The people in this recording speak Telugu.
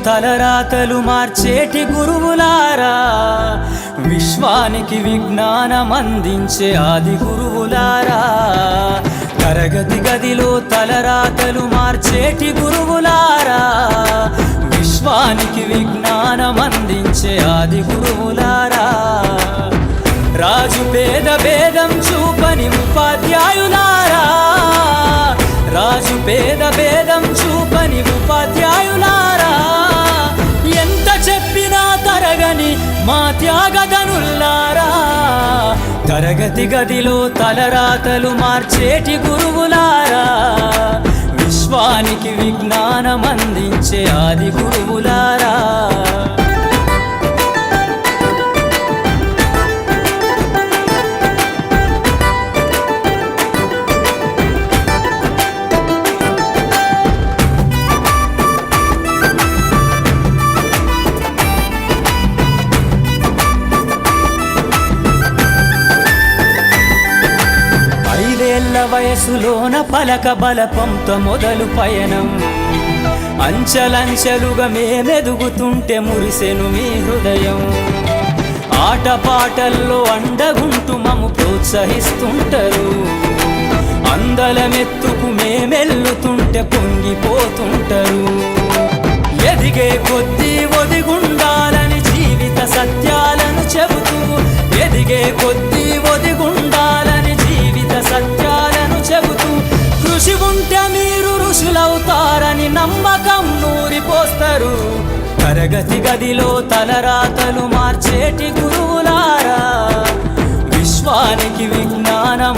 తలరాతలు మార్చేటి గురువులారా, విశ్వానికి విజ్ఞానం అందించే ఆది గురువులారా. తరగతి గదిలో తలరాతలు మార్చేటి గురువులారా, విశ్వానికి విజ్ఞానం అందించే ఆది గురువులారా. రాజు పేద భేదం చూపని ఉపాధ్యాయులారా, రాజు పేద భేదం చూపని ఉపాధ్యాయులారా. ఎంత చెప్పినా తరగని మా త్యాగధనుల్లారా, తరగతి గదిలో తలరాతలు మార్చేటి గురువులారా, విశ్వానికి విజ్ఞానం అందించే ఆది గురువులారా. వయసులోన పలక బలపంతో మొదలు పయనం, అంచెలంచెలుగా మేమెదుగుతుంటే మురిసెను మీ హృదయం. ఆటపాటల్లో అండగుంటూ మము ప్రోత్సహిస్తుంటారు, అందలమెత్తుకు మేమెల్లుతుంటే పొంగిపోతుంటారు. ఎదిగే కొద్దీ ఒదిగుండాలని జీవిత సత్యాలను చెబుతూ, ఎదిగే కొద్దీ ఒదిగుండాలని జీవిత సత్యాలను చెబుతూ, కృషి ఉంటే మీరు ఋషులవుతారని నమ్మకం నూరిపోస్తారు. తరగతి గదిలో తలరాతలు మార్చేటి గురువులారా, విశ్వానికి విజ్ఞానం